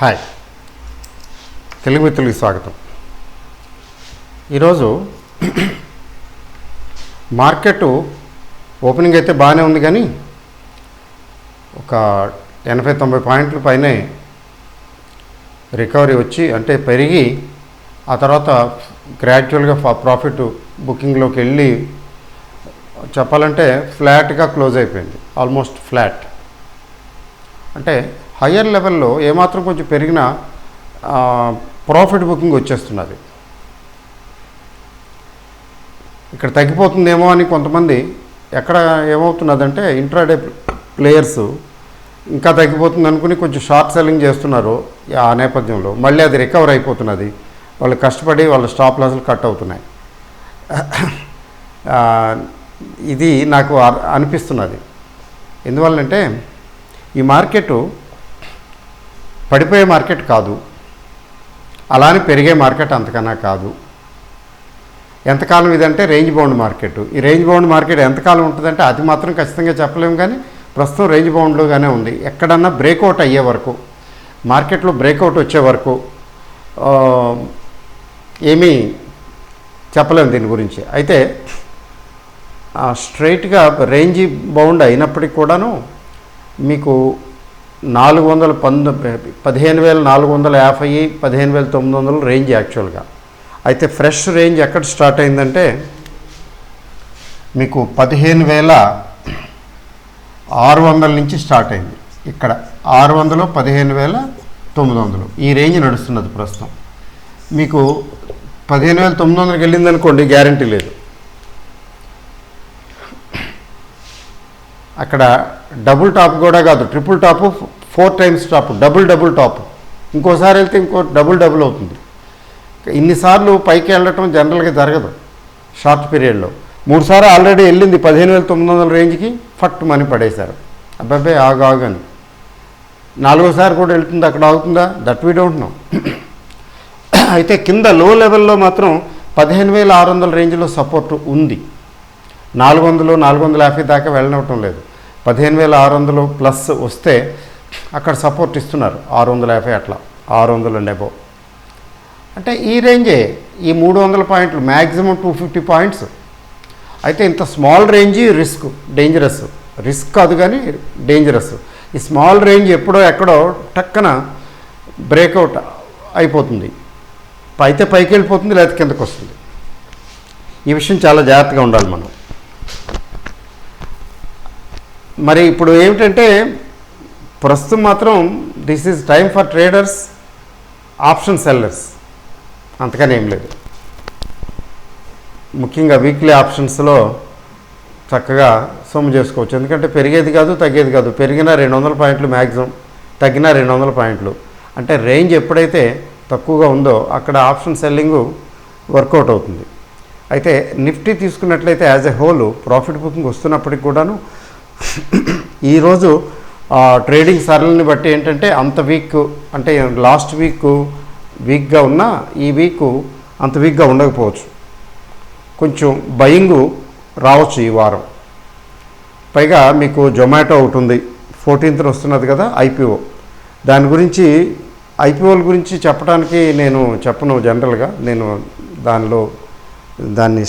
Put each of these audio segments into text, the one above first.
Hi, Telugu మిత్రులకి స్వాగతం. ఈరోజు మార్కెట్ ఓపెనింగ్ అయితే బాగానే ఉంది, కానీ ఒక 80-90 పాయింట్ల పైనే రికవరీ వచ్చి అంటే పెరిగి ఆ తర్వాత గ్రాడ్యువల్గా ప్రాఫిట్ బుకింగ్లోకి వెళ్ళి చెప్పాలంటే ఫ్లాట్గా క్లోజ్ అయిపోయింది. ఆల్మోస్ట్ ఫ్లాట్ అంటే హయ్యర్ లెవెల్లో ఏమాత్రం కొంచెం పెరిగినా ప్రాఫిట్ బుకింగ్ వచ్చేస్తున్నది. ఇక్కడ తగ్గిపోతుందేమో అని కొంతమంది ఎక్కడ ఏమవుతున్నదంటే ఇంట్రాడే ప్లేయర్స్ ఇంకా తగ్గిపోతుంది అనుకుని కొంచెం షార్ట్ సెల్లింగ్ చేస్తున్నారు. ఆ నేపథ్యంలో మళ్ళీ అది రికవర్ అయిపోతున్నది. వాళ్ళు కష్టపడి వాళ్ళ స్టాప్ లాస్లు కట్ అవుతున్నాయి. ఇది నాకు అనిపిస్తున్నది. ఎందువల్లంటే ఈ మార్కెట్ పడిపోయే మార్కెట్ కాదు, అలానే పెరిగే మార్కెట్ అంతకన్నా కాదు. ఎంతకాలం ఇదంటే రేంజ్ బౌండ్ మార్కెట్. ఈ రేంజ్ బౌండ్ మార్కెట్ ఎంతకాలం ఉంటుందంటే అది మాత్రం ఖచ్చితంగా చెప్పలేము, కానీ ప్రస్తుతం రేంజ్ బౌండ్లోగానే ఉంది. ఎక్కడన్నా బ్రేక్అవుట్ అయ్యే వరకు, మార్కెట్లో బ్రేక్అవుట్ వచ్చే వరకు ఏమీ చెప్పలేము దీని గురించి. అయితే స్ట్రైట్గా రేంజ్ బౌండ్ అయినప్పటికీ కూడాను మీకు 15,450, 15,900 రేంజ్ యాక్చువల్గా. అయితే ఫ్రెష్ రేంజ్ ఎక్కడ స్టార్ట్ అయిందంటే మీకు 15,600 నుంచి స్టార్ట్ అయింది. ఇక్కడ 600, 15,900 ఈ రేంజ్ నడుస్తున్నది ప్రస్తుతం. మీకు 15,900కి వెళ్ళిందనుకోండి, గ్యారంటీ లేదు. అక్కడ డబుల్ టాప్ కూడా కాదు, triple top, 4 times top, double tap. ఇంకోసారి వెళ్తే ఇంకో డబుల్ అవుతుంది. ఇన్నిసార్లు పైకి వెళ్ళటం జనరల్గా జరగదు షార్ట్ పీరియడ్లో. 3 సార్లు ఆల్రెడీ వెళ్ళింది 15,900 రేంజ్కి, ఫట్ మనీ పడేశారు. అబ్బాయి ఆగని 4వసారి కూడా వెళ్తుంది, అక్కడ ఆగుతుందా? That we don't know. అయితే కింద లో లెవెల్లో మాత్రం 15,600 రేంజ్లో సపోర్ట్ ఉంది. 400, 450 దాకా వెళ్ళనవటం లేదు. 15,600 ప్లస్ వస్తే అక్కడ సపోర్ట్ ఇస్తున్నారు. 650 అట్లా, 600 అండ్ అబోవ్. అంటే ఈ రేంజే ఈ 300 పాయింట్లు, మ్యాక్సిమం 250 పాయింట్స్. అయితే ఇంత స్మాల్ రేంజ్ డేంజరస్. రిస్క్ కాదు కానీ డేంజరస్. ఈ స్మాల్ రేంజ్ ఎప్పుడో ఎక్కడో టక్కన బ్రేక్అవుట్ అయిపోతుంది. అయితే పైకి వెళ్ళిపోతుంది, లేదా కిందకు వస్తుంది. ఈ విషయం చాలా జాగ్రత్తగా ఉండాలి మనం. మరి ఇప్పుడు ఏమిటంటే ప్రస్తుతం మాత్రం this is time for traders, option sellers, అంతకని ఏం లేదు. ముఖ్యంగా వీక్లీ ఆప్షన్స్లో చక్కగా సొమ్ము చేసుకోవచ్చు. ఎందుకంటే పెరిగేది కాదు, తగ్గేది కాదు. పెరిగినా 200 పాయింట్లు మ్యాక్సిమం, తగ్గినా 200 పాయింట్లు. అంటే రేంజ్ ఎప్పుడైతే తక్కువగా ఉందో అక్కడ ఆప్షన్ సెల్లింగు వర్కౌట్ అవుతుంది. అయితే నిఫ్టీ తీసుకున్నట్లయితే as a whole profit booking వస్తున్నప్పటికి కూడాను ఈరోజు ట్రేడింగ్ సరళిని బట్టి ఏంటంటే అంత వీక్ అంటే లాస్ట్ వీక్గా ఉన్న ఈ వీక్ అంత వీక్గా ఉండకపోవచ్చు. కొంచెం బయింగు రావచ్చు ఈ వారం. పైగా మీకు జొమాటో ఒకటి ఉంది, 14th వస్తున్నది కదా ఐపీఓ. దాని గురించి ఐపీఓల గురించి చెప్పడానికి నేను చెప్పను. జనరల్గా నేను దాన్ని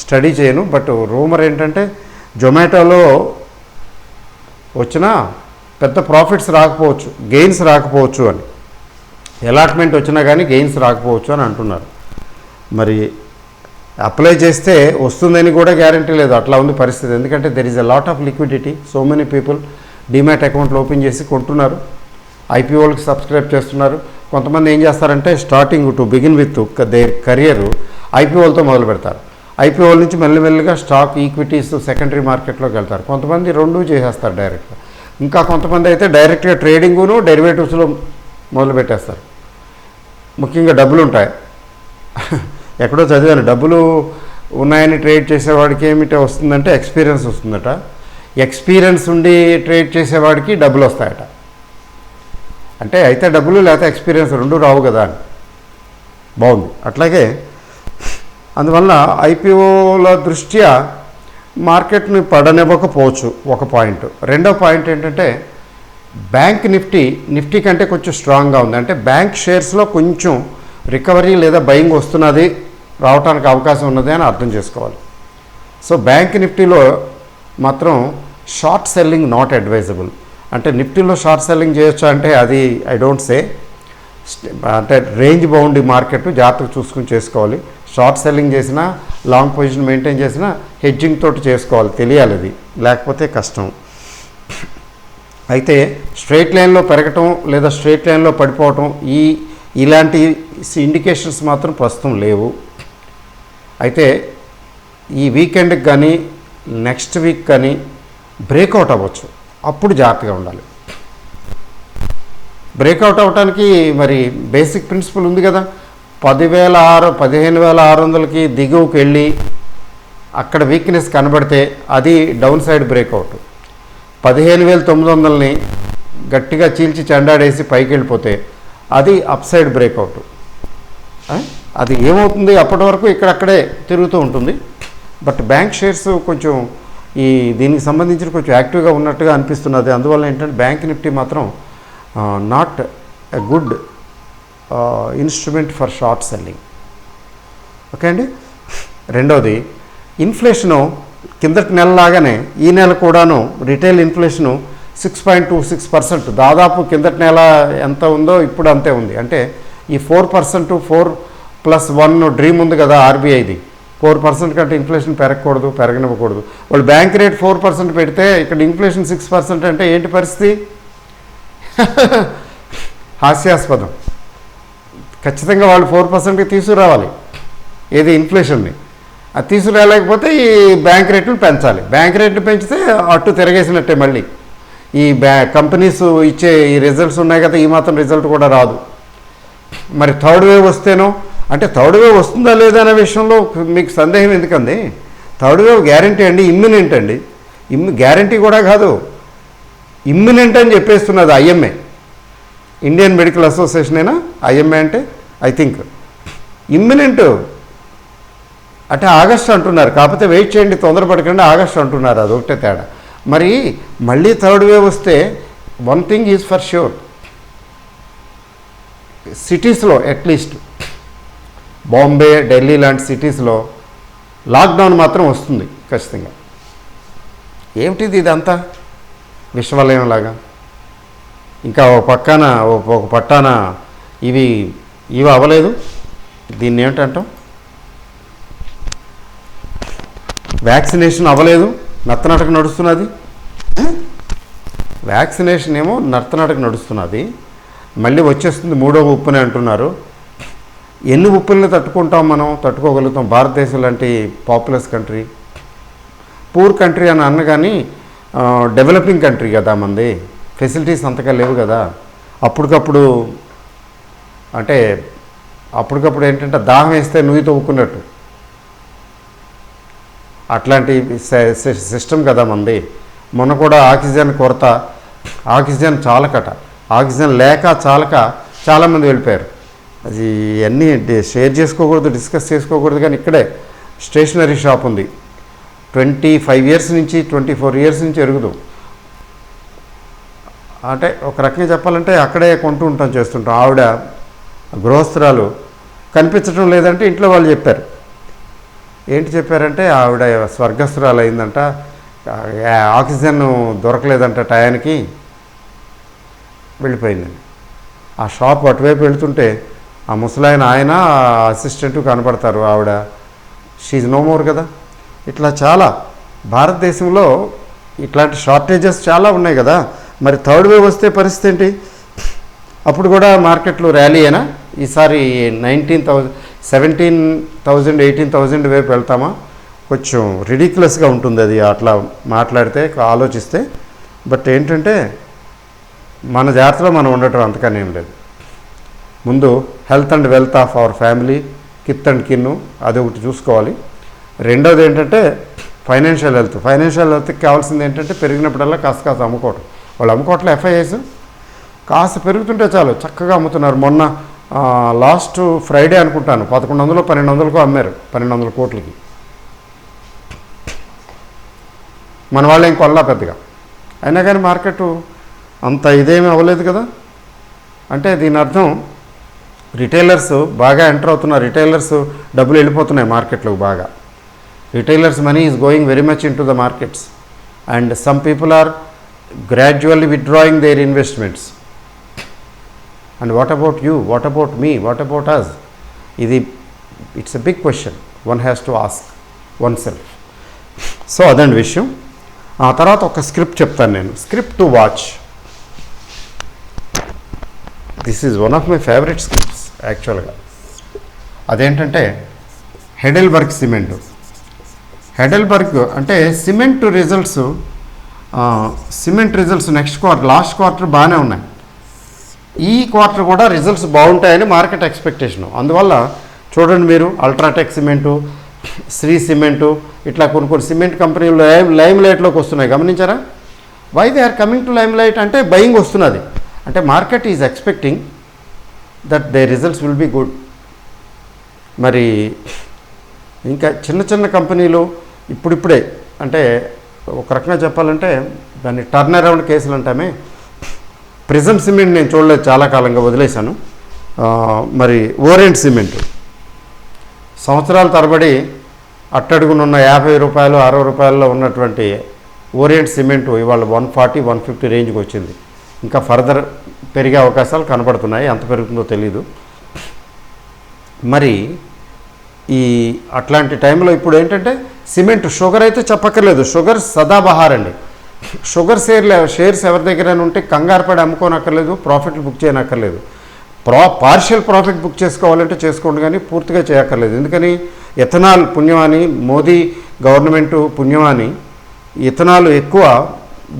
స్టడీ చేయను. బట్ రూమర్ ఏంటంటే జొమాటోలో వచ్చినా పెద్ద ప్రాఫిట్స్ రాకపోవచ్చు, గెయిన్స్ రాకపోవచ్చు అని. అలాట్మెంట్ వచ్చినా కానీ గెయిన్స్ రాకపోవచ్చు అని అంటున్నారు. మరి అప్లై చేస్తే వస్తుందని కూడా గ్యారంటీ లేదు. అట్లా ఉంది పరిస్థితి. ఎందుకంటే there is a lot of liquidity. So many people demat అకౌంట్లు ఓపెన్ చేసి కొంటున్నారు, ఐపీఓలకు సబ్స్క్రైబ్ చేస్తున్నారు. కొంతమంది ఏం చేస్తారంటే starting to begin with their career ఐపీఓలతో మొదలు పెడతారు. ఐపీఓల నుంచి మెల్లిమెల్లిగా స్టాక్, ఈక్విటీస్, సెకండరీ మార్కెట్లోకి వెళ్తారు. కొంతమంది 2 చేసేస్తారు డైరెక్ట్గా. ఇంకా కొంతమంది అయితే డైరెక్ట్గా ట్రేడింగును, డెరివేటివ్స్లో మొదలు పెట్టేస్తారు. ముఖ్యంగా డబ్బులు ఉంటాయి. ఎక్కడో చదివాను, డబ్బులు ఉన్నాయని ట్రేడ్ చేసేవాడికి ఏమిటో వస్తుందంటే ఎక్స్పీరియన్స్ వస్తుందట. ఎక్స్పీరియన్స్ ఉండి ట్రేడ్ చేసేవాడికి డబ్బులు వస్తాయట. అంటే అయితే డబ్బులు లేకపోతే ఎక్స్పీరియన్స్ 2 రావు కదా అని. బాగుంది. అట్లాగే అందువల్ల ఐపీఓల దృష్ట్యా మార్కెట్ని పడనివ్వకపోవచ్చు ఒక పాయింట్. రెండో పాయింట్ ఏంటంటే బ్యాంక్ నిఫ్టీ కంటే కొంచెం స్ట్రాంగ్గా ఉంది. అంటే బ్యాంక్ షేర్స్లో కొంచెం రికవరీ లేదా బయింగ్ వస్తున్నది, రావడానికి అవకాశం ఉన్నది అని అర్థం చేసుకోవాలి. సో బ్యాంక్ నిఫ్టీలో మాత్రం షార్ట్ సెల్లింగ్ నాట్ అడ్వైజబుల్. అంటే నిఫ్టీలో షార్ట్ సెల్లింగ్ చేయొచ్చా అంటే అది ఐ డోంట్ సే. అంటే రేంజ్ బౌండ్ మార్కెట్ జాగ్రత్తగా చూసుకుని చేసుకోవాలి. షార్ట్ సెల్లింగ్ చేసినా, లాంగ్ పొజిషన్ మెయింటైన్ చేసినా హెడ్జింగ్ తోటి చేసుకోవాలి, తెలియాలి అది, లేకపోతే కష్టం. అయితే స్ట్రైట్ లైన్లో పెరగటం లేదా స్ట్రైట్ లైన్లో పడిపోవటం ఇలాంటి ఇండికేషన్స్ మాత్రం ప్రస్తుతం లేవు. అయితే ఈ వీకెండ్కి కానీ నెక్స్ట్ వీక్ కానీ బ్రేక్అవుట్ అవ్వచ్చు, అప్పుడు జాగ్రత్తగా ఉండాలి. బ్రేక్అవుట్ అవ్వటానికి మరి బేసిక్ ప్రిన్సిపల్ ఉంది కదా, 15,600కి దిగువకి వెళ్ళి అక్కడ వీక్నెస్ కనబడితే అది డౌన్ సైడ్ బ్రేక్అవుట్. 15,900ని గట్టిగా చీల్చి చెండాడేసి పైకి వెళ్ళిపోతే అది అప్ సైడ్ బ్రేక్అవుట్. అది ఏమవుతుంది, అప్పటి వరకు ఇక్కడక్కడే తిరుగుతూ ఉంటుంది. బట్ బ్యాంక్ షేర్స్ కొంచెం దీనికి సంబంధించిన కొంచెం యాక్టివ్గా ఉన్నట్టుగా అనిపిస్తున్నది. అందువల్ల ఏంటంటే బ్యాంక్ నిఫ్టీ మాత్రం not a good instrument for short selling. Okay అండి. రెండవది, ఇన్ఫ్లేషను కిందటి నెలలాగానే ఈ నెల కూడాను రిటైల్ ఇన్ఫ్లేషను 6.26%, దాదాపు కిందటి నెల ఎంత ఉందో ఇప్పుడు అంతే ఉంది. అంటే ఈ 4%, 4+1 డ్రీమ్ ఉంది కదా ఆర్బీఐది, 4% కంటే ఇన్ఫ్లేషన్ పెరగకూడదు, పెరగనివ్వకూడదు. వాళ్ళు బ్యాంక్ రేట్ 4% పెడితే ఇక్కడ ఇన్ఫ్లేషన్ 6% అంటే ఏంటి పరిస్థితి? హాస్యాస్పదం. ఖచ్చితంగా వాళ్ళు 4%కి తీసుకురావాలి ఏది ఇన్ఫ్లేషన్ని. అది తీసుకురాలేకపోతే ఈ బ్యాంక్ రేట్లు పెంచాలి. బ్యాంక్ రేట్లు పెంచితే అటు తిరగేసినట్టే. మళ్ళీ ఈ కంపెనీస్ ఇచ్చే ఈ రిజల్ట్స్ ఉన్నాయి కదా, ఈ మాత్రం రిజల్ట్ కూడా రాదు. మరి థర్డ్ వేవ్ వస్తేనో, అంటే థర్డ్ వేవ్ వస్తుందా లేదా అనే విషయంలో మీకు సందేహం ఎందుకండి? థర్డ్ వేవ్ గ్యారంటీ అండి, ఇమ్మినెంట్ అండి. గ్యారంటీ కూడా కాదు, ఇమ్మినెంట్ అని చెప్పేస్తున్నది ఐఎంఏ, ఇండియన్ మెడికల్ అసోసియేషన్ అయినా ఐఎంఏ అంటే ఐ థింక్ ఇమ్మినెంట్ అంటే ఆగస్టు అంటున్నారు. కాకపోతే వెయిట్ చేయండి, తొందరపడకండి, ఆగస్టు అంటున్నారు, అది ఒకటే తేడా. మరి మళ్ళీ థర్డ్ వేవ్ వస్తే one thing is for sure, సిటీస్లో అట్లీస్ట్ బాంబే, ఢిల్లీ లాంటి సిటీస్లో లాక్డౌన్ మాత్రం వస్తుంది ఖచ్చితంగా. ఏమిటిది ఇదంతా విశ్వవలయంలాగా? ఇంకా ఒక పట్టాన ఇవి అవ్వలేదు. దీన్ని ఏమిటంటాం? వ్యాక్సినేషన్ అవ్వలేదు, నత్తనటక నడుస్తున్నది. వ్యాక్సినేషన్ ఏమో నత్తనటక నడుస్తున్నది, మళ్ళీ వచ్చేస్తుంది మూడో ఉప్పునే అంటున్నారు. ఎన్ని ఉప్పుల్ని తట్టుకుంటాం మనం? తట్టుకోగలుగుతాం? భారతదేశం లాంటి పాపులస్ కంట్రీ, పూర్ కంట్రీ అని అన్న కానీ డెవలపింగ్ కంట్రీ కదా మంది, ఫెసిలిటీస్ అంతగా లేవు కదా. అప్పటికప్పుడు ఏంటంటే దాహం వేస్తే నువ్వు తవ్వుకున్నట్టు అట్లాంటి సిస్టమ్ కదా మంది. మొన్న కూడా ఆక్సిజన్ కొరత, ఆక్సిజన్ లేక చాలక చాలామంది వెళ్ళిపోయారు. అది అన్నీ షేర్ చేసుకోకూడదు, డిస్కస్ చేసుకోకూడదు. కానీ ఇక్కడే స్టేషనరీ షాప్ ఉంది, 25 ఇయర్స్ నుంచి 24 ఇయర్స్ నుంచి ఎరుగుదు. అంటే ఒక రకంగా చెప్పాలంటే అక్కడే కొంటూ ఉంటాం, చేస్తుంటాం. ఆవిడ గృహస్థురాలు కనిపించడం లేదంటే ఇంట్లో వాళ్ళు చెప్పారు. ఏంటి చెప్పారంటే ఆవిడ స్వర్గస్థురాలు అయిందంట, ఆక్సిజన్ దొరకలేదంట, టయానికి వెళ్ళిపోయిందండి. ఆ షాప్ అటువైపు వెళుతుంటే ఆ ముసలాయన ఆయన అసిస్టెంట్ కనపడతారు, ఆవిడ షీజ్ నో మోర్ కదా. ఇట్లా చాలా భారతదేశంలో ఇట్లాంటి షార్టేజెస్ చాలా ఉన్నాయి కదా. మరి థర్డ్ వేవ్ వస్తే పరిస్థితి ఏంటి? అప్పుడు కూడా మార్కెట్లో ర్యాలీ అయినా ఈసారి 19,000, 17,000, 18,000 వైపు వెళ్తామా? కొంచెం రిడిక్యులస్గా ఉంటుంది అది అట్లా మాట్లాడితే, ఆలోచిస్తే. బట్ ఏంటంటే మన జాగ్రత్తలో మనం ఉండటం అంతకనే ఏం లేదు. ముందు health and wealth of our family, kith and kin, అది ఒకటి చూసుకోవాలి. రెండోది ఏంటంటే ఫైనాన్షియల్ హెల్త్కి కావాల్సింది ఏంటంటే పెరిగినప్పుడల్లా కాస్త అమ్ముకోవటం. వాళ్ళు అమ్ముకోవట్లే, ఎఫ్ఐఎస్ కాస్త పెరుగుతుంటే చాలు చక్కగా అమ్ముతున్నారు. మొన్న లాస్ట్ ఫ్రైడే అనుకుంటాను 1100, 1200 అమ్మారు, 1200 కోట్లకి. మన వాళ్ళు ఏం కొల్లా పెద్దగా. అయినా కానీ మార్కెట్ అంత ఇదేమీ అవ్వలేదు కదా. అంటే దీని అర్థం రిటైలర్స్ బాగా ఎంటర్ అవుతున్నారు, రిటైలర్స్ డబ్బులు వెళ్ళిపోతున్నాయి మార్కెట్లోకి బాగా. Retailers money is going very much in to the markets and some people are gradually withdrawing their investments. And what about you, what about me, what about us? ఇది it's a big question, one has to ask one self. So అదండి విషయం. ఆ తర్వాత ఒక script చెప్తాను నేను, script to watch. This is one of my favourite scripts యాక్చువల్గా. అదేంటంటే హెడెల్బర్గ్ సిమెంట్. హెడెల్బర్గ్ అంటే cement results next quarter, last quarter బాగానే ఉన్నాయి. ఈ క్వార్టర్ కూడా రిజల్ట్స్ బాగుంటాయని మార్కెట్ ఎక్స్పెక్టేషను. అందువల్ల చూడండి మీరు, అల్ట్రాటెక్ సిమెంటు, శ్రీ సిమెంటు, ఇట్లా కొన్ని సిమెంట్ కంపెనీలు లైమ్ లైట్లోకి వస్తున్నాయి, గమనించారా? Why they are coming to limelight అంటే బయింగ్ వస్తున్నది. అంటే market is expecting that they results will be good. మరి ఇంకా చిన్న చిన్న కంపెనీలు ఇప్పుడిప్పుడే, అంటే ఒక రకంగా చెప్పాలంటే దాన్ని టర్న్ అరౌండ్ కేసులు అంటామే. ప్రిజమ్ సిమెంట్ నేను చూడలేదు, చాలా కాలంగా వదిలేశాను. మరి ఓరియంట్ సిమెంట్ సంవత్సరాల తరబడి అట్టడుగునున్న 50 రూపాయలు 60 రూపాయల్లో ఉన్నటువంటి ఓరియంట్ సిమెంటు ఇవాళ 140, 150 రేంజ్కి వచ్చింది. ఇంకా ఫర్దర్ పెరిగే అవకాశాలు కనబడుతున్నాయి, ఎంత పెరుగుతుందో తెలీదు. మరి ఈ అట్లాంటి టైంలో ఇప్పుడు ఏంటంటే సిమెంట్, షుగర్ అయితే చెప్పక్కర్లేదు, షుగర్ సదాబహార్ అండి. షుగర్ షేర్స్ ఎవరి దగ్గర ఉంటే కంగారు పడి అమ్ముకోనక్కర్లేదు, ప్రాఫిట్లు బుక్ చేయనక్కర్లేదు. పార్షియల్ ప్రాఫిట్ బుక్ చేసుకోవాలంటే చేసుకోండి, కానీ పూర్తిగా చేయక్కర్లేదు. ఎందుకని? ఎథనాల్ పుణ్యమాని, మోదీ గవర్నమెంటు పుణ్యమాని ఇథనాల్ ఎక్కువ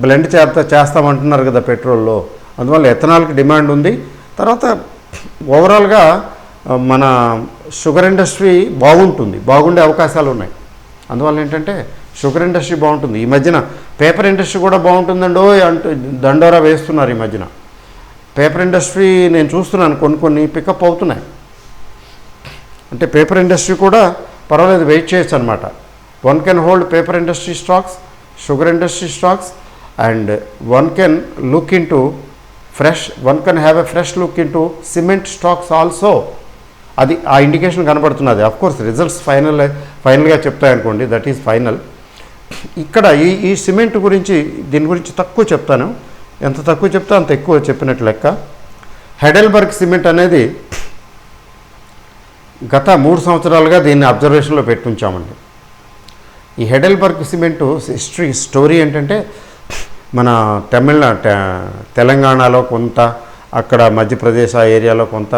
బ్లెండ్ చేస్తామంటున్నారు కదా పెట్రోల్లో, అందువల్ల ఎథనాల్కి డిమాండ్ ఉంది. తర్వాత ఓవరాల్గా మన షుగర్ ఇండస్ట్రీ బాగుండే అవకాశాలు ఉన్నాయి. అందువల్ల ఏంటంటే షుగర్ ఇండస్ట్రీ బాగుంటుంది. ఈ మధ్యన పేపర్ ఇండస్ట్రీ కూడా బాగుంటుందండో అంటూ దండోరా వేస్తున్నారు ఈ మధ్యన. పేపర్ ఇండస్ట్రీ నేను చూస్తున్నాను, కొన్ని పికప్ అవుతున్నాయి. అంటే పేపర్ ఇండస్ట్రీ కూడా పర్వాలేదు, వెయిట్ చేయొచ్చు అనమాట. One can hold paper industry stocks, sugar industry stocks, and one can look in to one can have a fresh look in to cement stocks also. అది ఆ ఇండికేషన్ కనబడుతున్నది. Of course results ఫైనల్గా చెప్తాయనుకోండి, that is final. ఇక్కడ ఈ cement గురించి, దీని గురించి తక్కువ చెప్తాను. ఎంత తక్కువ చెప్తే అంత ఎక్కువ చెప్పినట్టు లెక్క. హెడెల్బర్గ్ సిమెంట్ అనేది గత 3 సంవత్సరాలుగా దీన్ని అబ్జర్వేషన్లో పెట్టుంచామండి. ఈ హెడెల్బర్గ్ సిమెంటు స్టోరీ ఏంటంటే, మన తెలంగాణలో కొంత, అక్కడ మధ్యప్రదేశ్ ఆ ఏరియాలో కొంత,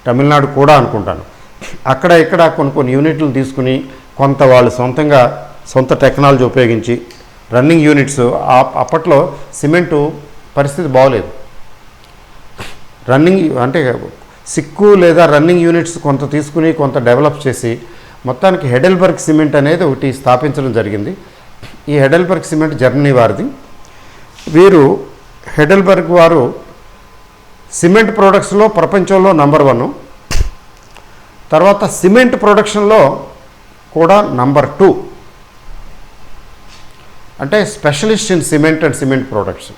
తమిళనాడు కూడా అనుకుంటాను, అక్కడ ఇక్కడ కొన్ని యూనిట్లు తీసుకుని కొంత వాళ్ళు సొంత టెక్నాలజీ ఉపయోగించి రన్నింగ్ యూనిట్స్, అప్పట్లో సిమెంటు పరిస్థితి బాగోలేదు. రన్నింగ్ అంటే సిక్కు లేదా రన్నింగ్ యూనిట్స్ కొంత తీసుకుని కొంత డెవలప్ చేసి మొత్తానికి హెడెల్బర్గ్ సిమెంట్ అనేది ఒకటి స్థాపించడం జరిగింది. ఈ హెడెల్బర్గ్ సిమెంట్ జర్మనీ వారిది. వీరు హెడెల్బర్గ్ వారు సిమెంట్ ప్రొడక్ట్స్లో ప్రపంచంలో నంబర్ 1, తర్వాత సిమెంట్ ప్రొడక్షన్లో కూడా నంబర్ 2. అంటే specialist in cement and cement products.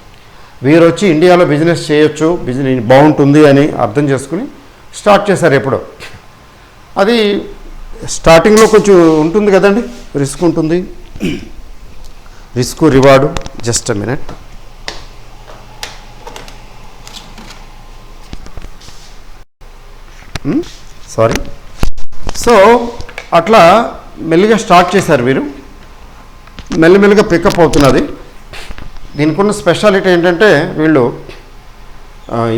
వీరు వచ్చి ఇండియాలో బిజినెస్ చేయొచ్చు, బిజినెస్ బాగుంటుంది అని అర్థం చేసుకుని స్టార్ట్ చేశారు. ఎప్పుడో అది స్టార్టింగ్లో కొంచెం ఉంటుంది కదండి, రిస్క్ ఉంటుంది, risk reward. Just a minute. Sorry. So అట్లా మెల్లిగా స్టార్ట్ చేశారు వీరు, మెల్లిమెల్లిగా పికప్ అవుతున్నది. దీనికి ఉన్న స్పెషాలిటీ ఏంటంటే, వీళ్ళు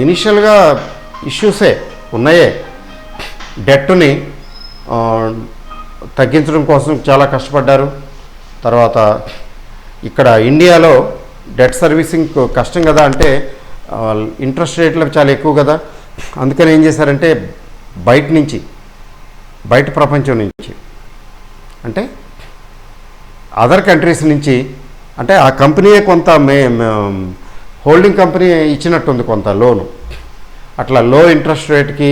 ఇనిషియల్గా ఇష్యూసే ఉన్నాయే. డెట్ని తగ్గించడం కోసం చాలా కష్టపడ్డారు. తర్వాత ఇక్కడ ఇండియాలో డెట్ సర్వీసింగ్ కష్టం కదా, అంటే ఇంట్రెస్ట్ రేట్లు చాలా ఎక్కువ కదా. అందుకని ఏం చేశారంటే బయట ప్రపంచం నుంచి, అంటే అదర్ కంట్రీస్ నుంచి, అంటే ఆ కంపెనీయే కొంత హోల్డింగ్ కంపెనీ ఇచ్చినట్టుంది కొంత లోను. అట్లా లో ఇంట్రెస్ట్ రేట్కి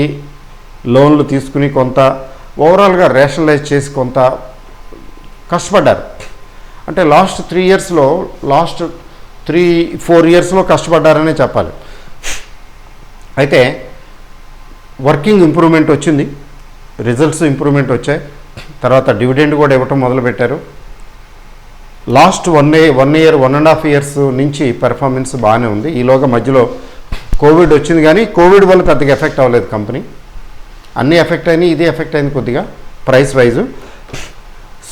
లోన్లు తీసుకుని కొంత ఓవరాల్గా రేషనలైజ్ చేసి కొంత కష్టపడ్డారు. అంటే లాస్ట్ 3 ఇయర్స్లో, లాస్ట్ 3-4 ఇయర్స్లో కష్టపడ్డారనే చెప్పాలి. అయితే వర్కింగ్ ఇంప్రూవ్మెంట్ వచ్చింది, రిజల్ట్స్ ఇంప్రూవ్మెంట్ వచ్చాయి. తర్వాత డివిడెండ్ కూడా ఇవ్వటం మొదలుపెట్టారు. లాస్ట్ 1 ఇయర్ 1.5 ఇయర్స్ నుంచి పెర్ఫార్మెన్స్ బాగానే ఉంది. ఈలోగా మధ్యలో కోవిడ్ వచ్చింది, కానీ కోవిడ్ వల్ల పెద్దగా ఎఫెక్ట్ అవ్వలేదు కంపెనీ. అన్నీ ఎఫెక్ట్ అయినాయి, ఇది ఎఫెక్ట్ అయింది కొద్దిగా ప్రైస్ వైజు.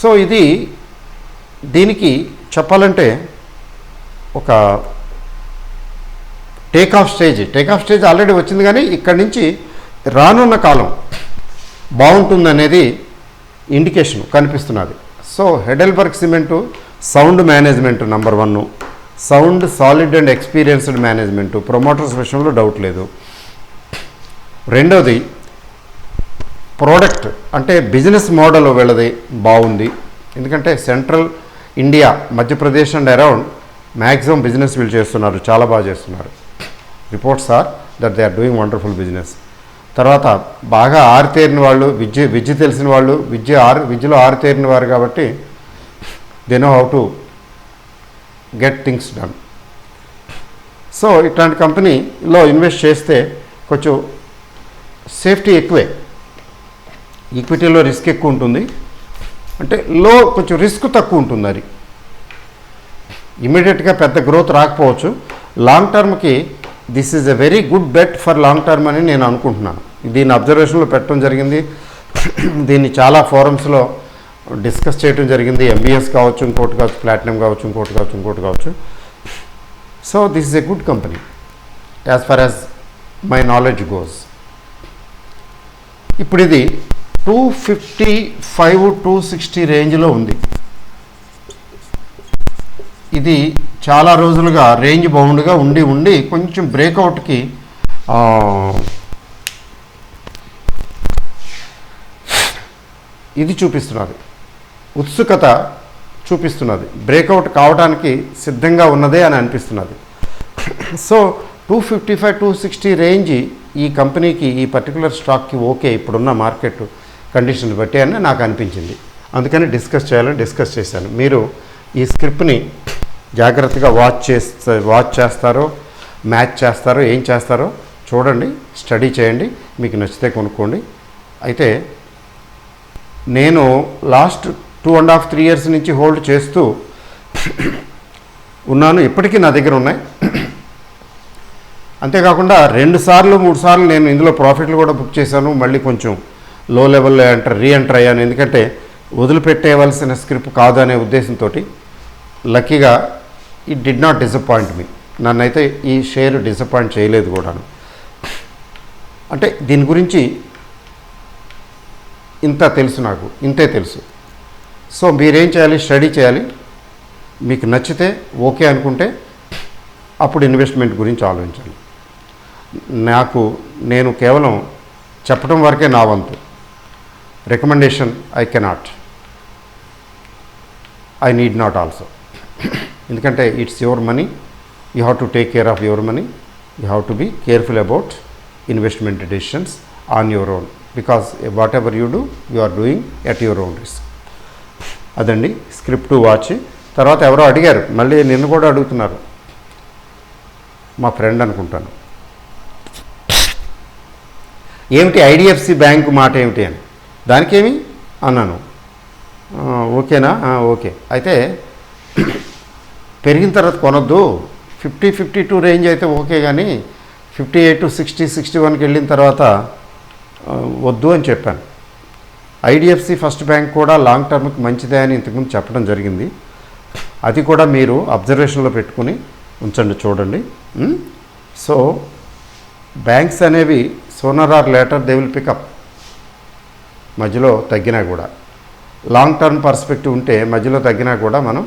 సో ఇది దీనికి చెప్పాలంటే ఒక టేక్ ఆఫ్ స్టేజ్ ఆల్రెడీ వచ్చింది, కానీ ఇక్కడి నుంచి రానున్న కాలం బాగుంటుందనేది ఇండికేషన్ కనిపిస్తున్నది. So Heidelberg cement sound management number 1, sound solid and experienced management, promoters విషయంలో డౌట్ లేదు. రెండోది ప్రోడక్ట్ అంటే బిజినెస్ మోడల్ వీళ్ళది బాగుంది. ఎందుకంటే central India, Madhya Pradesh and around maximum business వీళ్ళు చేస్తున్నారు, చాలా బాగా చేస్తున్నారు. Reports are that they are doing wonderful business. తర్వాత బాగా ఆరితేరిన వాళ్ళు, విద్య తెలిసిన వాళ్ళు, విద్యలో ఆరితేరిన వారు కాబట్టి they know how to get things done. So ఇట్లాంటి కంపెనీలో ఇన్వెస్ట్ చేస్తే కొంచెం సేఫ్టీ ఎక్కువే, ఈక్విటీలో రిస్క్ ఎక్కువ ఉంటుంది, అంటే కొంచెం రిస్క్ తక్కువ ఉంటుంది. అది ఇమీడియట్గా పెద్ద గ్రోత్ రాకపోవచ్చు. లాంగ్ టర్మ్కి this is a very good bet for long term అని నేను అనుకుంటున్నాను. దీన్ని అబ్జర్వేషన్లో పెట్టడం జరిగింది, దీన్ని చాలా ఫోరమ్స్లో డిస్కస్ చేయడం జరిగింది. ఎంబీఎస్ కావచ్చు, ఇంకోటి కావచ్చు, ప్లాటినం కావచ్చు, ఇంకోటి కావచ్చు. So this is a good company as far as my knowledge goes. ఇప్పుడు ఇది 255-260 రేంజ్లో ఉంది. ఇది చాలా రోజులుగా రేంజ్ బౌండ్గా ఉండి కొంచెం బ్రేక్అవుట్కి ఇది చూపిస్తున్నది, ఉత్సుకత చూపిస్తున్నది, బ్రేక్అవుట్ కావడానికి సిద్ధంగా ఉన్నదే అని అనిపిస్తున్నది. సో 255-260 రేంజ్ ఈ కంపెనీకి, ఈ పర్టికులర్ స్టాక్కి ఓకే ఇప్పుడున్న మార్కెట్ కండిషన్ బట్టి అని నాకు అనిపించింది. అందుకని డిస్కస్ చేశాను. మీరు ఈ స్క్రిప్ట్ని జాగ్రత్తగా వాచ్ చేస్తారో, మ్యాచ్ చేస్తారో, ఏం చేస్తారో చూడండి, స్టడీ చేయండి, మీకు నచ్చితే కొనుక్కోండి. అయితే నేను లాస్ట్ 2.5-3 ఇయర్స్ నుంచి హోల్డ్ చేస్తూ ఉన్నాను, ఇప్పటికీ నా దగ్గర ఉన్నాయి. అంతేకాకుండా 2 సార్లు 3 సార్లు నేను ఇందులో ప్రాఫిట్లు కూడా బుక్ చేశాను. మళ్ళీ కొంచెం లో లెవెల్లో రీఎంటర్ అయ్యాను, ఎందుకంటే వదిలిపెట్టేయవలసిన స్క్రిప్ట్ కాదు అనే ఉద్దేశంతో. లక్కీగా it did not disappoint me, నన్నైతే ఈ షేర్ డిసప్పాయింట్ చేయలేదు కూడాను. అంటే దీని గురించి ఇంత తెలుసు, నాకు ఇంతే తెలుసు. సో మీరేం చేయాలి, స్టడీ చేయాలి, మీకు నచ్చితే ఓకే అనుకుంటే అప్పుడు ఇన్వెస్ట్మెంట్ గురించి ఆలోచించాలి. నేను కేవలం చెప్పడం వరకే నా వంతు, recommendation I need not also. ఎందుకంటే it's your money, you have to take care of your money, you have to be careful about investment decisions on your own, because whatever you do you are doing at your own risk. అదండి script watch. తర్వాత ఎవరో అడిగారు, మళ్ళీ నిన్ను కూడా అడుగుతున్నారు, మా friend అనుకుంటాను, ఏమిటి ఐడిఎఫ్సి బ్యాంకు మాట ఏమిటి అని. దానికేమి అన్నాను, ఓకేనా, ఓకే. అయితే పెరిగిన తర్వాత కొనొద్దు, 50-52 రేంజ్ అయితే ఓకే, కానీ 58-60-61కి వెళ్ళిన తర్వాత వద్దు అని చెప్పాను. ఐడిఎఫ్సి ఫస్ట్ బ్యాంక్ కూడా లాంగ్ టర్మ్కి మంచిదే అని ఇంతకుముందు చెప్పడం జరిగింది. అది కూడా మీరు అబ్జర్వేషన్లో పెట్టుకుని ఉంచండి, చూడండి. సో బ్యాంక్స్ అనేవి sooner or later they will pick up, మధ్యలో తగ్గినా కూడా. లాంగ్ టర్మ్ పర్స్పెక్టివ్ ఉంటే మధ్యలో తగ్గినా కూడా మనం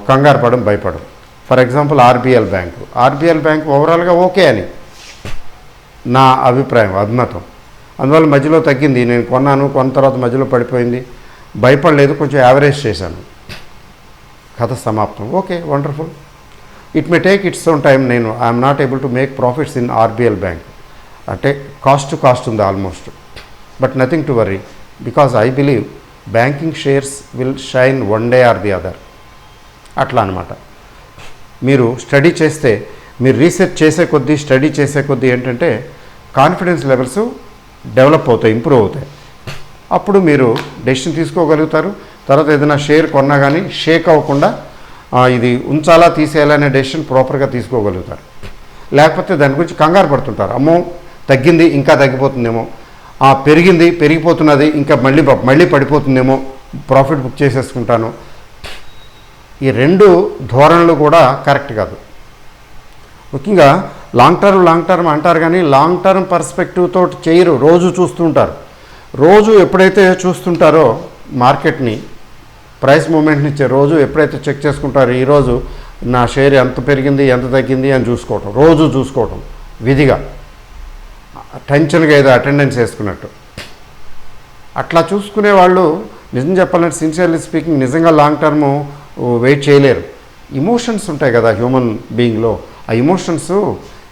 కంగారు పడడం, భయపడం. ఫర్ ఎగ్జాంపుల్ ఆర్బిఎల్ బ్యాంక్ ఓవరాల్గా ఓకే అని నా అభిప్రాయం, అభిమతం. అందువల్ల మధ్యలో తగ్గింది, నేను కొన్న తర్వాత మధ్యలో పడిపోయింది, భయపడలేదు, కొంచెం యావరేజ్ చేశాను, కథ సమాప్తం. Okay, wonderful. It may take its own time. I'm not able to make profits in RBL bank, అంటే కాస్ట్ ఉంది almost. But nothing to worry, because I believe banking shares will shine one day or the other, అట్లా అనమాట. మీరు study చేస్తే, మీరు research చేసే కొద్దీ, study చేసే కొద్దీ ఏంటంటే కాన్ఫిడెన్స్ లెవెల్స్ డెవలప్ అవుతాయి, ఇంప్రూవ్ అవుతాయి. అప్పుడు మీరు డెసిషన్ తీసుకోగలుగుతారు. తర్వాత ఏదైనా షేర్ కొన్నా కానీ షేక్ అవ్వకుండా ఇది ఉంచాలా తీసేయాలనే డెసిషన్ ప్రాపర్గా తీసుకోగలుగుతారు. లేకపోతే దాని గురించి కంగారు పడుతుంటారు. అమ్మో తగ్గింది ఇంకా తగ్గిపోతుందేమో, పెరిగింది పెరిగిపోతున్నది ఇంకా మళ్ళీ పడిపోతుందేమో, ప్రాఫిట్ బుక్ చేసేసుకుంటాను. ఈ రెండు ధోరణులు కూడా కరెక్ట్ కాదు. ముఖ్యంగా లాంగ్ టర్మ్ అంటారు కానీ లాంగ్ టర్మ్ పర్స్పెక్టివ్తో చేయరు. రోజు చూస్తుంటారు. రోజు ఎప్పుడైతే చూస్తుంటారో మార్కెట్ని, ప్రైస్ మూమెంట్ని రోజు ఎప్పుడైతే చెక్ చేసుకుంటారో, ఈరోజు నా షేర్ ఎంత పెరిగింది ఎంత తగ్గింది అని చూసుకోవటం, రోజు చూసుకోవటం విధిగా, టెన్షన్గా ఏదో అటెండెన్స్ వేసుకున్నట్టు అట్లా చూసుకునే వాళ్ళు నిజం చెప్పాలంటే సిన్సియర్లీ స్పీకింగ్ నిజంగా లాంగ్ టర్మ్ వెయిట్ చేయలేరు. ఇమోషన్స్ ఉంటాయి కదా హ్యూమన్ బీయింగ్లో, ఆ ఇమోషన్స్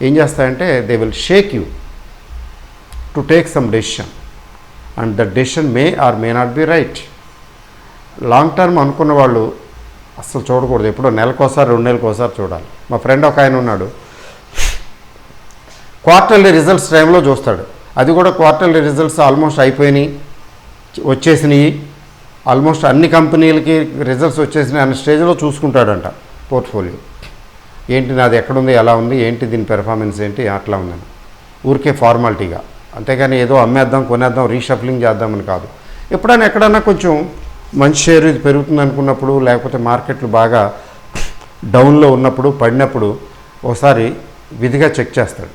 ఏం చేస్తాయంటే they will shake you to take some decision and that decision may or may not be right. Long term అనుకున్న వాళ్ళు అస్సలు చూడకూడదు. ఎప్పుడో నెలకోసారి 2 నెలలకోసారి చూడాలి. మా ఫ్రెండ్ ఒక ఆయన ఉన్నాడు, క్వార్టర్లీ రిజల్ట్స్ టైంలో చూస్తాడు. అది కూడా క్వార్టర్లీ రిజల్ట్స్ ఆల్మోస్ట్ అయిపోయినాయి, వచ్చేసినాయి, ఆల్మోస్ట్ అన్ని కంపెనీలకి రిజల్ట్స్ వచ్చేసినాయి అన్న స్టేజ్లో చూసుకుంటాడంట పోర్ట్ఫోలియో. ఏంటి నాది ఎక్కడుంది, ఎలా ఉంది, ఏంటి దీని పెర్ఫార్మెన్స్ ఏంటి, అట్లా ఉందని ఊరికే ఫార్మాలిటీగా. అంతేగాని ఏదో అమ్మేద్దాం కొనేద్దాం రీషఫ్లింగ్ చేద్దామని కాదు. ఎప్పుడైనా ఎక్కడన్నా కొంచెం మంచి షేర్ ఇది పెరుగుతుంది అనుకున్నప్పుడు, లేకపోతే మార్కెట్లు బాగా డౌన్లో ఉన్నప్పుడు, పడినప్పుడు ఒకసారి విధిగా చెక్ చేస్తాడు.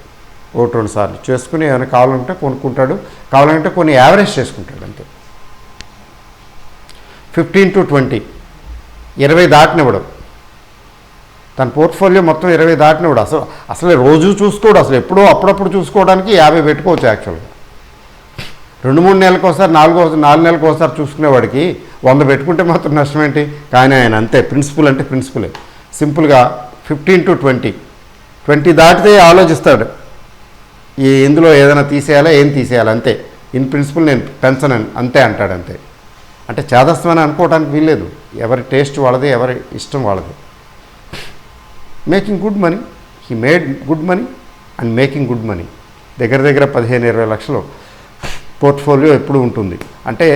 1-2 సార్లు చేసుకుని ఏమైనా కావాలంటే కొనుక్కుంటాడు, కావాలంటే కొన్ని యావరేజ్ చేసుకుంటాడు అంతే. 15 to 20, 20 దాటినవ్వడం. తన పోర్ట్ఫోలియో మొత్తం 20 దాటినవ్వడు. అసలు రోజు చూసుకోడు. అసలు ఎప్పుడో అప్పుడప్పుడు చూసుకోవడానికి 50 పెట్టుకోవచ్చు యాక్చువల్గా. 2-3 నెలలకు ఒకసారి 4 నెలలకు ఒకసారి చూసుకునేవాడికి 100 పెట్టుకుంటే మాత్రం నష్టం ఏంటి? కానీ ఆయన అంతే, ప్రిన్సిపల్ అంటే ప్రిన్సిపలే. సింపుల్గా 15 to 20 దాటితే ఆలోచిస్తాడు ఇందులో ఏదైనా తీసేయాలా, ఏం తీసేయాలి, అంతే. ఇన్ ప్రిన్సిపల్ నేను పెన్షన్ అంతే అంటాడు, అంతే. అంటే చేదస్తమని అనుకోవడానికి వీల్లేదు. ఎవరి టేస్ట్ వాళ్ళది, ఎవరి ఇష్టం వాళ్ళది. Making good money, he made good money and making good money. దగ్గర 15-20 లక్షలు పోర్ట్ఫోలియో ఎప్పుడు ఉంటుంది. అంటే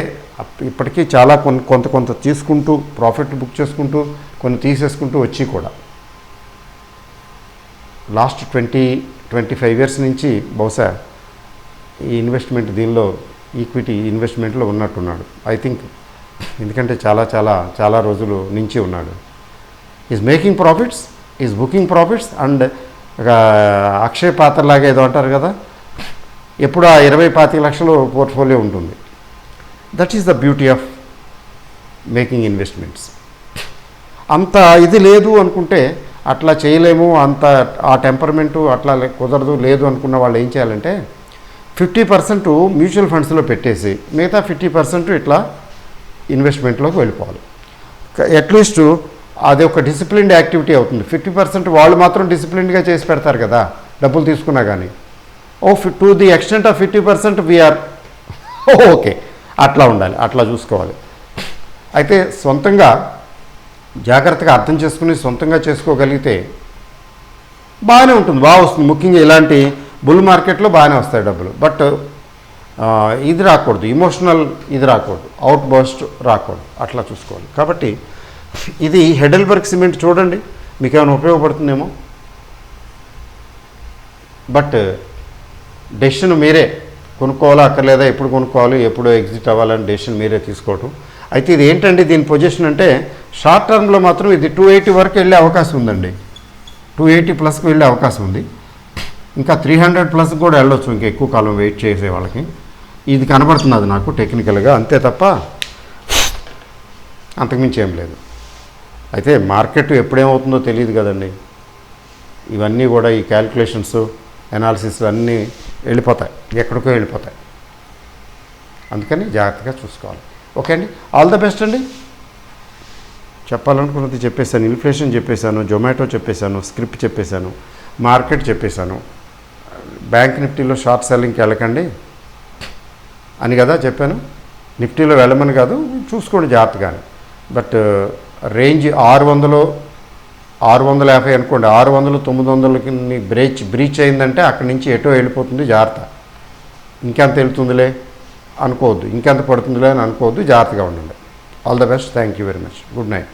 ఇప్పటికీ చాలా కొంత తీసుకుంటూ ప్రాఫిట్ బుక్ చేసుకుంటూ కొన్ని తీసేసుకుంటూ వచ్చి కూడా లాస్ట్ 20-25 ఇయర్స్ నుంచి బహుశా ఈ ఇన్వెస్ట్మెంట్ దీనిలో ఈక్విటీ ఇన్వెస్ట్మెంట్లో ఉన్నట్టున్నాడు ఐ థింక్. ఎందుకంటే చాలా రోజులు నుంచి ఉన్నాడు. Is making profits, is booking profits and అక్షయ పాత్రలాగా ఏదో అంటారు కదా, ఎప్పుడు ఆ 20-25 లక్షలు పోర్ట్ఫోలియో ఉంటుంది. That is the beauty of making investments. అంత ఇది లేదు అనుకుంటే, అట్లా చేయలేము, అంత ఆ టెంపర్మెంటు అట్లా కుదరదు లేదు అనుకున్న వాళ్ళు ఏం చేయాలంటే 50% మ్యూచువల్ ఫండ్స్లో పెట్టేసి మిగతా 50% ఇట్లా ఇన్వెస్ట్మెంట్లోకి వెళ్ళిపోవాలి. అట్లీస్ట్ అది ఒక డిసిప్లిన్డ్ యాక్టివిటీ అవుతుంది. 50% వాళ్ళు మాత్రం డిసిప్లిన్డ్గా చేసి పెడతారు కదా డబ్బులు తీసుకున్నా కానీ. To the extent of 50% we are okay, అట్లా ఉండాలి, అట్లా చూసుకోవాలి. అయితే సొంతంగా జాగ్రత్తగా అర్థం చేసుకుని సొంతంగా చేసుకోగలిగితే బాగానే ఉంటుంది, బాగా వస్తుంది. ముఖ్యంగా ఇలాంటి బుల్ మార్కెట్లో బాగానే వస్తాయి డబ్బులు. బట్ ఇది రాకూడదు, ఇమోషనల్ ఇది రాకూడదు, అవుట్ బర్స్ట్ రాకూడదు, అట్లా చూసుకోవాలి. కాబట్టి ఇది హెడెల్బర్గ్ సిమెంట్ చూడండి, మీకు ఏమైనా ఉపయోగపడుతుందేమో. బట్ డెసిషన్ మీరే కొనుక్కోవాలా అక్కర్లేదా, ఎప్పుడు కొనుక్కోవాలి, ఎప్పుడు ఎగ్జిట్ అవ్వాలని డెసిషన్ మీరే తీసుకోవటం. అయితే ఇది ఏంటండి దీని పొజిషన్ అంటే, షార్ట్ టర్మ్లో మాత్రం ఇది 280 వరకు వెళ్ళే అవకాశం ఉందండి. 280 ప్లస్కి వెళ్ళే అవకాశం ఉంది. ఇంకా 300 ప్లస్ కూడా వెళ్ళొచ్చు ఇంకా ఎక్కువ కాలం వెయిట్ చేసే వాళ్ళకి. ఇది కనబడుతున్నది నాకు టెక్నికల్గా, అంతే తప్ప అంతకుమించి ఏం లేదు. అయితే మార్కెట్ ఎప్పుడేమవుతుందో తెలియదు కదండి. ఇవన్నీ కూడా ఈ క్యాల్కులేషన్స్ అనాలిసిస్ అన్నీ వెళ్ళిపోతాయి, ఎక్కడికో వెళ్ళిపోతాయి. అందుకని జాగ్రత్తగా చూసుకోవాలి. ఓకే అండి, ఆల్ ద బెస్ట్ అండి. చెప్పాలనుకున్నది చెప్పేశాను, ఇన్ఫ్లేషన్ చెప్పేశాను, జొమాటో చెప్పేశాను, స్క్రిప్ట్ చెప్పేశాను, మార్కెట్ చెప్పేశాను. బ్యాంక్ నిఫ్టీలో షార్ట్ సెల్లింగ్కి వెళ్ళకండి అని కదా చెప్పాను. నిఫ్టీలో వెళ్ళమని కాదు, చూసుకోండి జాగ్రత్తగానే. బట్ రేంజ్ 600 650 అనుకోండి, 600 900కి బ్రీచ్ అయిందంటే అక్కడి నుంచి ఎటో వెళ్ళిపోతుంది, జాగ్రత్త. ఇంకెంత వెళ్తుందిలే అనుకోవద్దు, ఇంకెంత పడుతుందిలే అని అనుకోవద్దు, జాగ్రత్తగా ఉండండి. All the best, thank you very much, good night.